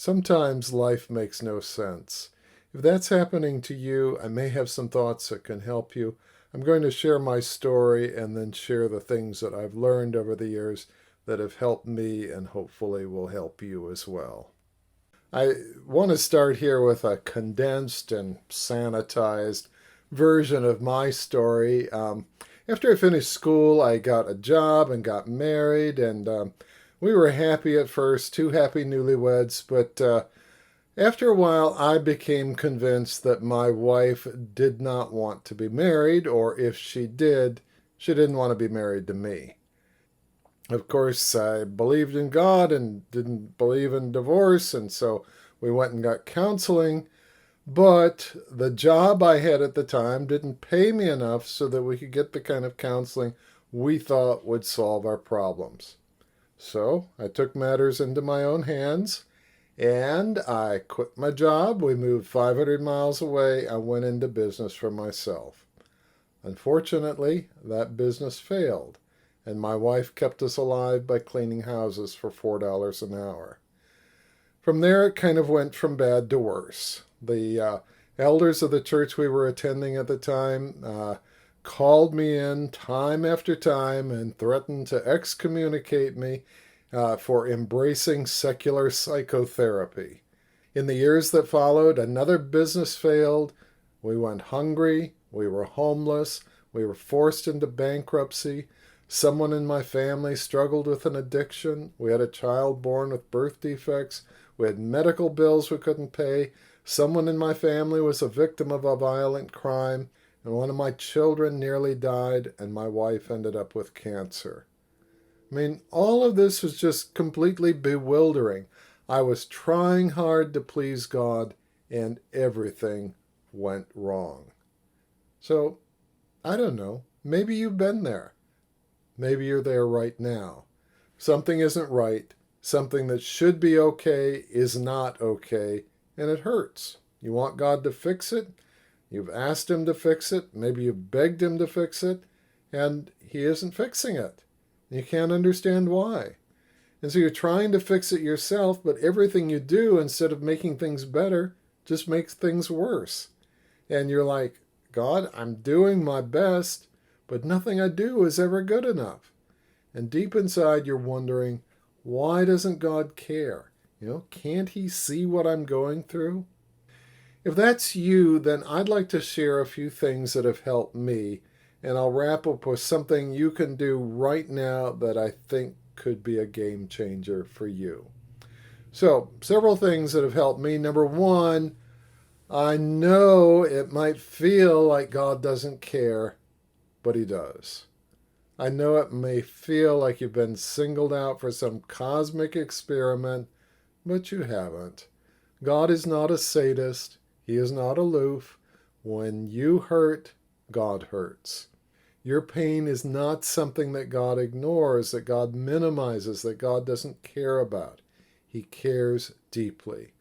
Sometimes life makes no sense. If that's happening to you, I may have some thoughts that can help you. I'm going to share my story and then share the things that I've learned over the years that have helped me and hopefully will help you as well. I want to start here with a condensed and sanitized version of my story. After I finished school, I got a job and got married, and we were happy at first, two happy newlyweds, but after a while, I became convinced that my wife did not want to be married, or if she did, she didn't want to be married to me. Of course, I believed in God and didn't believe in divorce, and so we went and got counseling. But the job I had at the time didn't pay me enough so that we could get the kind of counseling we thought would solve our problems. So I took matters into my own hands and I quit my job. We moved 500 miles away. I went into business for myself. Unfortunately, that business failed, and my wife kept us alive by cleaning houses for $4 an hour. From there, it kind of went from bad to worse. The elders of the church we were attending at the time called me in time after time and threatened to excommunicate me for embracing secular psychotherapy. In the years that followed, another business failed. We went hungry. We were homeless. We were forced into bankruptcy. Someone in my family struggled with an addiction. We had a child born with birth defects. We had medical bills we couldn't pay. Someone in my family was a victim of a violent crime, and one of my children nearly died, and my wife ended up with cancer. I mean, all of this was just completely bewildering. I was trying hard to please God, and everything went wrong. So, I don't know. Maybe you've been there. Maybe you're there right now. Something isn't right. Something that should be okay is not okay, and it hurts. You want God to fix it. You've asked Him to fix it. Maybe you've begged Him to fix it, and He isn't fixing it. You can't understand why. And so you're trying to fix it yourself, but everything you do, instead of making things better, just makes things worse. And you're like, God, I'm doing my best, but nothing I do is ever good enough. And deep inside, you're wondering, why doesn't God care? Can't He see what I'm going through? If that's you, then I'd like to share a few things that have helped me, and I'll wrap up with something you can do right now that I think could be a game changer for you. So, several things that have helped me. Number one, I know it might feel like God doesn't care, but He does. I know it may feel like you've been singled out for some cosmic experiment, but you haven't. God is not a sadist. He is not aloof. When you hurt, God hurts. Your pain is not something that God ignores, that God minimizes, that God doesn't care about. He cares deeply.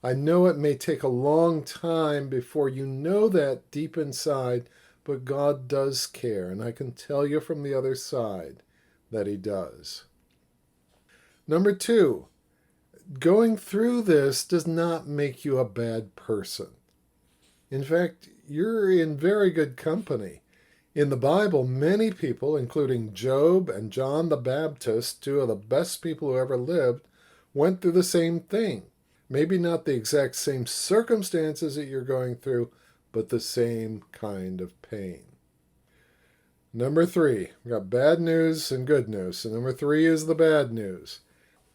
I know it may take a long time before you know that deep inside, but God does care, and I can tell you from the other side that He does. Number two, going through this does not make you a bad person. In fact, you're in very good company. In the Bible, many people, including Job and John the Baptist, two of the best people who ever lived, went through the same thing. Maybe not the exact same circumstances that you're going through, but the same kind of pain. Number three, we've got bad news and good news. So number three is the bad news.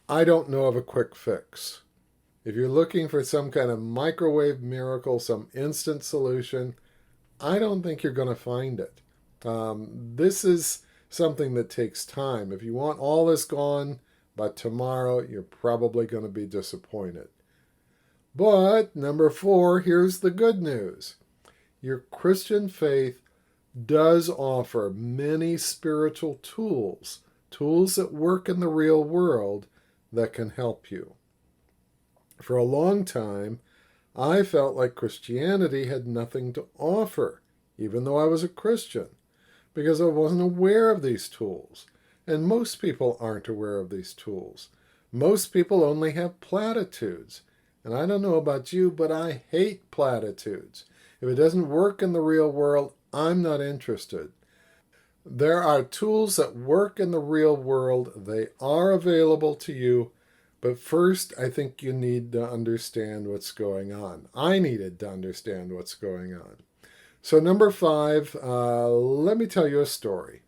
I don't know of a quick fix. If you're looking for some kind of microwave miracle, some instant solution, I don't think you're going to find it. This is something that takes time. If you want all this gone by tomorrow, you're probably going to be disappointed. But number four, here's the good news. Your Christian faith does offer many spiritual tools that work in the real world that can help you. For a long time, I felt like Christianity had nothing to offer, even though I was a Christian, because I wasn't aware of these tools. And most people aren't aware of these tools. Most people only have platitudes. And I don't know about you, but I hate platitudes. If it doesn't work in the real world, I'm not interested. There are tools that work in the real world. They are available to you. But first, I think you need to understand what's going on. I needed to understand what's going on. So, number 5, let me tell you a story.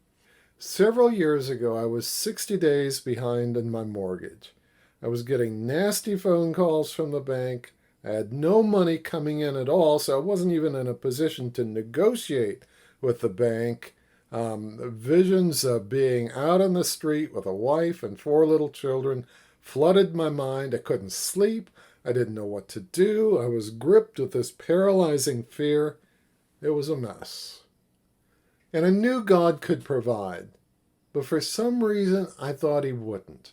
Several years ago, I was 60 days behind in my mortgage. I was getting nasty phone calls from the bank. I had no money coming in at all, so I wasn't even in a position to negotiate with the bank. Visions of being out on the street with a wife and 4 little children flooded my mind. I couldn't sleep. I didn't know what to do. I was gripped with this paralyzing fear. It was a mess. And I knew God could provide, but for some reason I thought He wouldn't.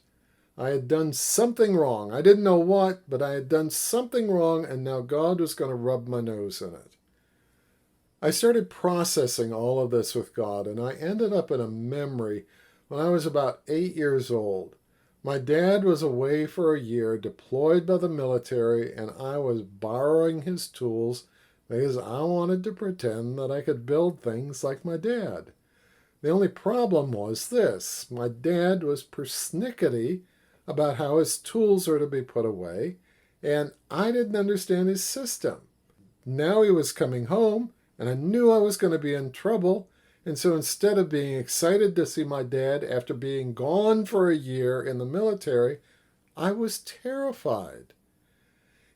I had done something wrong. I didn't know what, but I had done something wrong, and now God was going to rub my nose in it. I started processing all of this with God, and I ended up in a memory when I was about 8 years old. My dad was away for a year, deployed by the military, and I was borrowing his tools because I wanted to pretend that I could build things like my dad. The only problem was this: my dad was persnickety about how his tools are to be put away, and I didn't understand his system. Now he was coming home, and I knew I was going to be in trouble, and so instead of being excited to see my dad after being gone for a year in the military, I was terrified.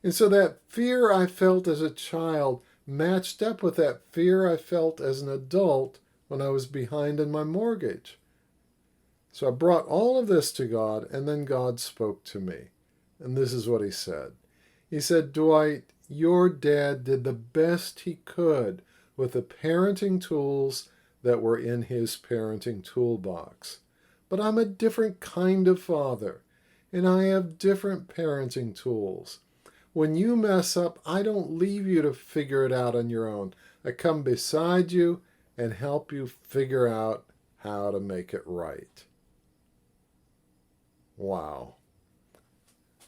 And so that fear I felt as a child matched up with that fear I felt as an adult when I was behind in my mortgage. So I brought all of this to God, and then God spoke to me. And this is what He said. He said, Dwight, your dad did the best he could with the parenting tools that were in his parenting toolbox. But I'm a different kind of father, and I have different parenting tools. When you mess up, I don't leave you to figure it out on your own. I come beside you and help you figure out how to make it right. Wow.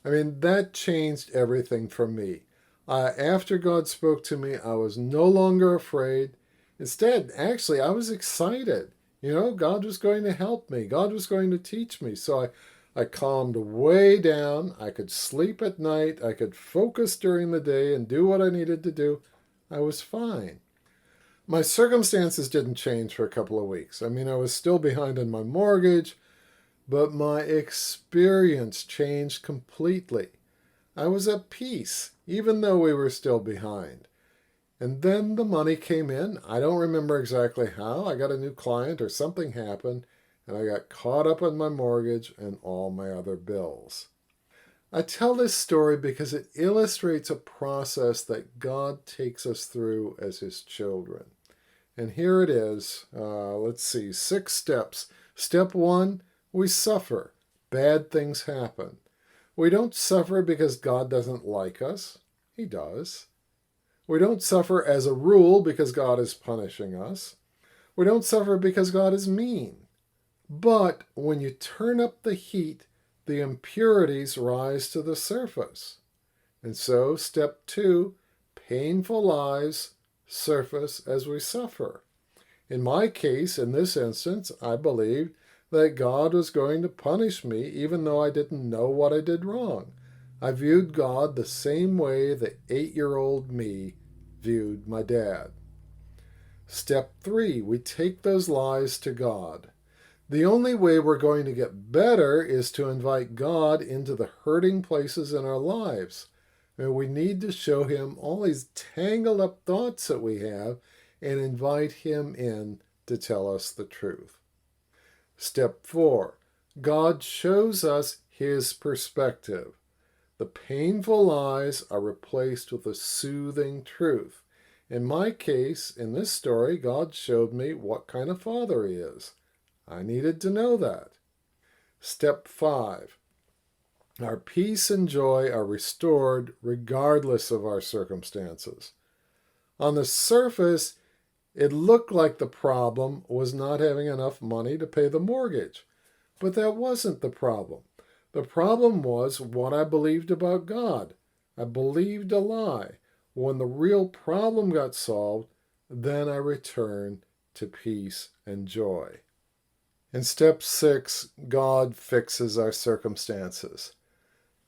I mean, that changed everything for me. After God spoke to me, I was no longer afraid. Instead, actually, I was excited. God was going to help me. God was going to teach me. So I calmed way down. I could sleep at night. I could focus during the day and do what I needed to do. I was fine. My circumstances didn't change for a couple of weeks. I mean, I was still behind on my mortgage, but my experience changed completely. I was at peace, even though we were still behind. And then the money came in. I don't remember exactly how. I got a new client or something happened, and I got caught up on my mortgage and all my other bills. I tell this story because it illustrates a process that God takes us through as His children. And here it is. Let's see, 6 steps. Step 1, we suffer. Bad things happen. We don't suffer because God doesn't like us. He does. We don't suffer as a rule because God is punishing us. We don't suffer because God is mean. But when you turn up the heat, the impurities rise to the surface. And so, step 2, painful lies surface as we suffer. In my case, in this instance, I believed that God was going to punish me even though I didn't know what I did wrong. I viewed God the same way the 8-year-old me viewed my dad. Step 3, we take those lies to God. The only way we're going to get better is to invite God into the hurting places in our lives. And we need to show Him all these tangled up thoughts that we have and invite Him in to tell us the truth. Step 4, God shows us His perspective. The painful lies are replaced with a soothing truth. In my case, in this story, God showed me what kind of father He is. I needed to know that. Step 5, our peace and joy are restored regardless of our circumstances. On the surface, it looked like the problem was not having enough money to pay the mortgage, but that wasn't the problem. The problem was what I believed about God. I believed a lie. When the real problem got solved, then I returned to peace and joy. In step 6, God fixes our circumstances.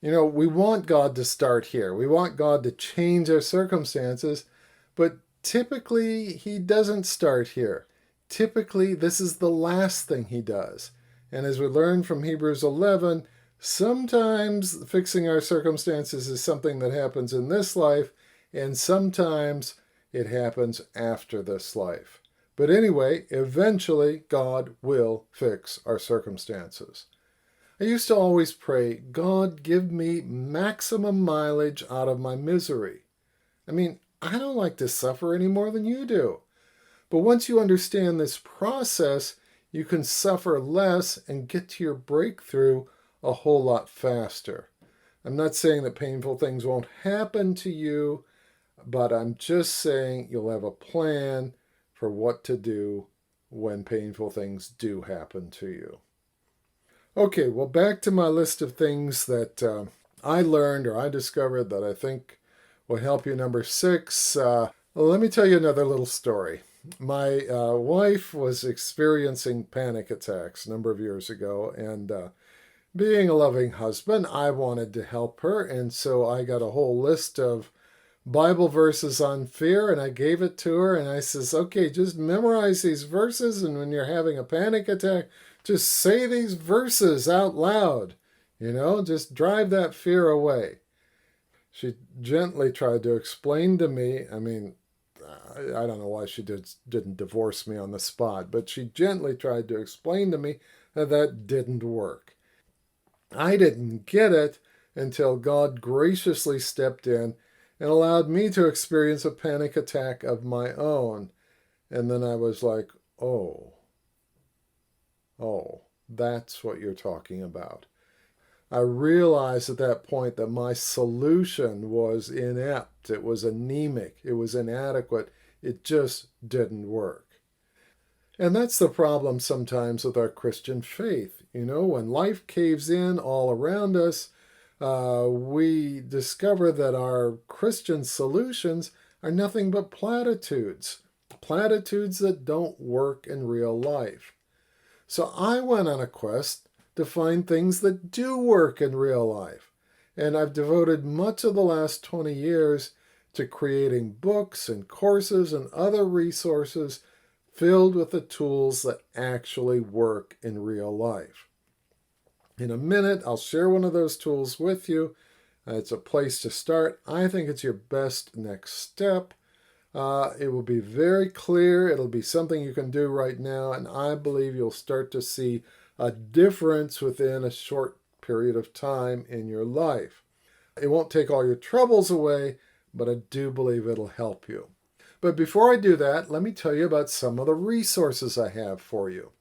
We want God to start here. We want God to change our circumstances, but typically He doesn't start here. Typically, this is the last thing He does. And as we learn from Hebrews 11, sometimes fixing our circumstances is something that happens in this life, and sometimes it happens after this life. But anyway, eventually God will fix our circumstances. I used to always pray, God, give me maximum mileage out of my misery. I don't like to suffer any more than you do. But once you understand this process, you can suffer less and get to your breakthrough a whole lot faster. I'm not saying that painful things won't happen to you, but I'm just saying you'll have a plan for what to do when painful things do happen to you. Okay, well, back to my list of things that I learned or I discovered that I think will help you. Number 6, let me tell you another little story. My wife was experiencing panic attacks a number of years ago, and being a loving husband, I wanted to help her, and so I got a whole list of Bible verses on fear, and I gave it to her, and I says, okay, just memorize these verses, and when you're having a panic attack, just say these verses out loud, just drive that fear away. She gently tried to explain to me, I don't know why she didn't divorce me on the spot, but she gently tried to explain to me that didn't work. I didn't get it until God graciously stepped in and allowed me to experience a panic attack of my own. And then I was like, oh, that's what you're talking about. I realized at that point that my solution was inept. It was anemic. It was inadequate. It just didn't work. And that's the problem sometimes with our Christian faith. When life caves in all around us, we discover that our Christian solutions are nothing but platitudes that don't work in real life. So I went on a quest to find things that do work in real life. And I've devoted much of the last 20 years to creating books and courses and other resources filled with the tools that actually work in real life. In a minute, I'll share one of those tools with you. It's a place to start. I think it's your best next step. It will be very clear. It'll be something you can do right now, and I believe you'll start to see a difference within a short period of time in your life. It won't take all your troubles away, but I do believe it'll help you. But before I do that, let me tell you about some of the resources I have for you.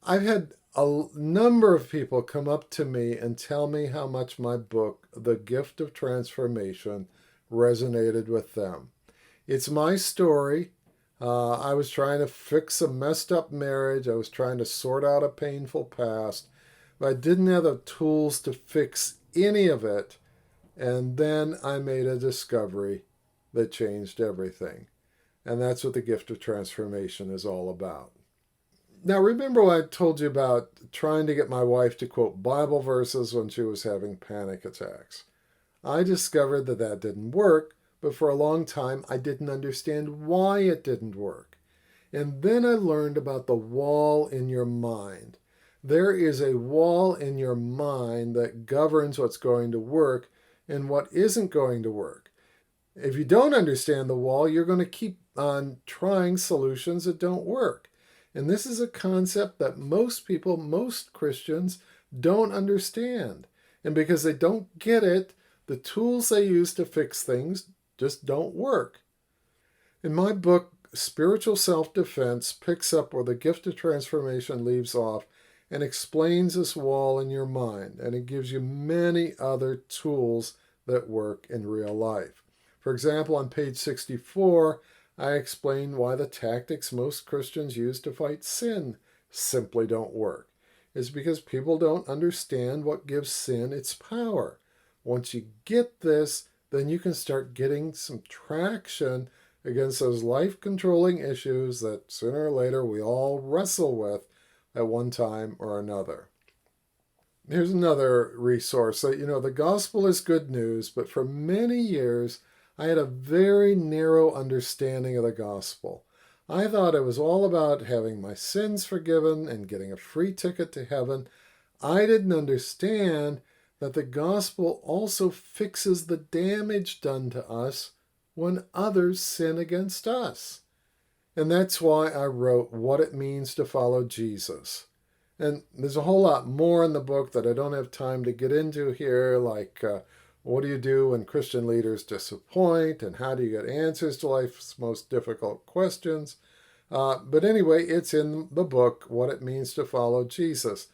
I've had a number of people come up to me and tell me how much my book, The Gift of Transformation, resonated with them. It's my story. I was trying to fix a messed up marriage. I was trying to sort out a painful past, but I didn't have the tools to fix any of it. And then I made a discovery that changed everything. And that's what the gift of transformation is all about. Now, remember what I told you about trying to get my wife to quote Bible verses when she was having panic attacks. I discovered that didn't work, but for a long time I didn't understand why it didn't work. And then I learned about the wall in your mind. There is a wall in your mind that governs what's going to work and what isn't going to work. If you don't understand the wall, you're going to keep on trying solutions that don't work. And this is a concept that most people, most Christians, don't understand. And because they don't get it, the tools they use to fix things just don't work. In my book, Spiritual Self-Defense picks up where the gift of transformation leaves off and explains this wall in your mind. And it gives you many other tools that work in real life. For example, on page 64, I explain why the tactics most Christians use to fight sin simply don't work. is because people don't understand what gives sin its power. Once you get this, then you can start getting some traction against those life-controlling issues that sooner or later we all wrestle with at one time or another. Here's another resource. The gospel is good news, but for many years, I had a very narrow understanding of the gospel. I thought it was all about having my sins forgiven and getting a free ticket to heaven. I didn't understand that the gospel also fixes the damage done to us when others sin against us. And that's why I wrote What It Means to Follow Jesus. And there's a whole lot more in the book that I don't have time to get into here, like what do you do when Christian leaders disappoint, and how do you get answers to life's most difficult questions. But anyway, it's in the book, What It Means to Follow Jesus.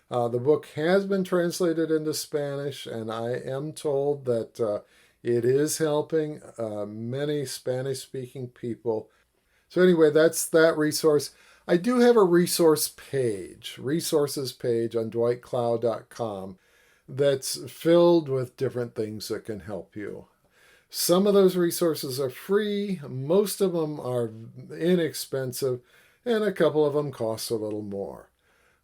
The book has been translated into Spanish, and I am told that it is helping many Spanish-speaking people. So anyway, that's that resource. I do have a resources page on dwightcloud.com that's filled with different things that can help you. Some of those resources are free, most of them are inexpensive, and a couple of them cost a little more.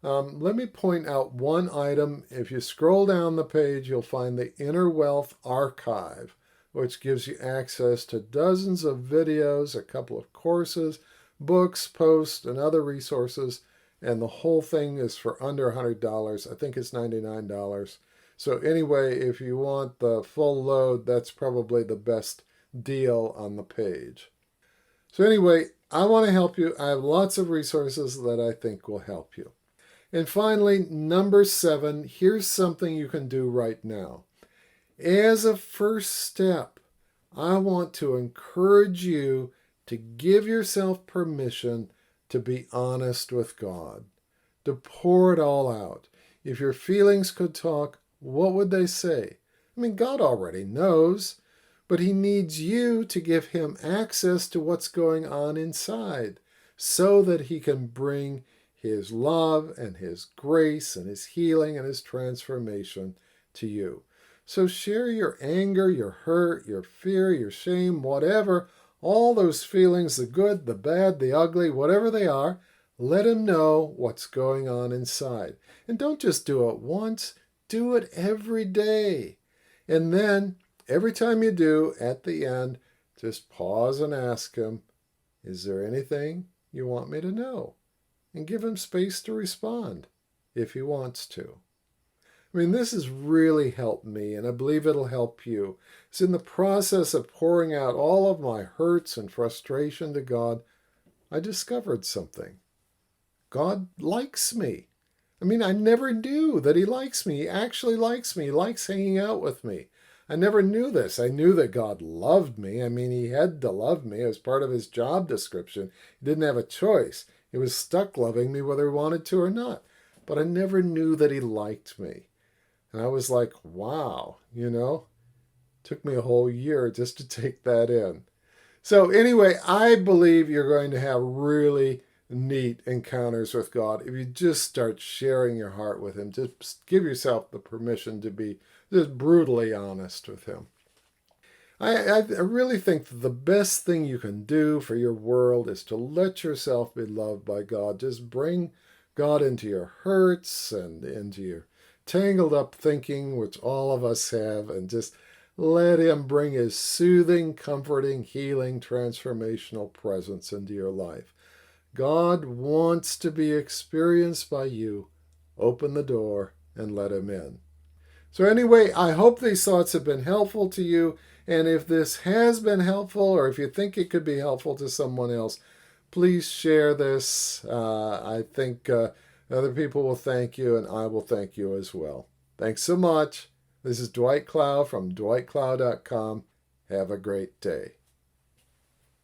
Let me point out one item. If you scroll down the page, you'll find the Inner Wealth Archive, which gives you access to dozens of videos, a couple of courses, books, posts, and other resources, and the whole thing is for under $100. I think it's $99. So anyway, if you want the full load, that's probably the best deal on the page. So anyway, I want to help you. I have lots of resources that I think will help you. And finally, number 7, here's something you can do right now. As a first step, I want to encourage you to give yourself permission to be honest with God, to pour it all out. If your feelings could talk, what would they say? I mean, God already knows, but he needs you to give him access to what's going on inside so that he can bring his love and his grace and his healing and his transformation to you. So share your anger, your hurt, your fear, your shame, whatever, all those feelings, the good, the bad, the ugly, whatever they are, let him know what's going on inside. And don't just do it once, do it every day. And then, every time you do, at the end, just pause and ask him, is there anything you want me to know? And give him space to respond, if he wants to. I mean, this has really helped me, and I believe it'll help you. It's in the process of pouring out all of my hurts and frustration to God, I discovered something. God likes me. I mean, I never knew that he likes me. He actually likes me. He likes hanging out with me. I never knew this. I knew that God loved me. I mean, he had to love me. It was part of his job description. He didn't have a choice. He was stuck loving me whether he wanted to or not. But I never knew that he liked me. And I was like, wow, took me a whole year just to take that in. So anyway, I believe you're going to have really neat encounters with God if you just start sharing your heart with him. Just give yourself the permission to be just brutally honest with him. I really think that the best thing you can do for your world is to let yourself be loved by God. Just bring God into your hurts and into your tangled up thinking, which all of us have, and just let him bring his soothing, comforting, healing, transformational presence into your life. God wants to be experienced by you. Open the door and let him in. So anyway, I hope these thoughts have been helpful to you. And if this has been helpful, or if you think it could be helpful to someone else, please share this. I think other people will thank you, and I will thank you as well. Thanks so much. This is Dwight Cloud from dwightcloud.com. Have a great day.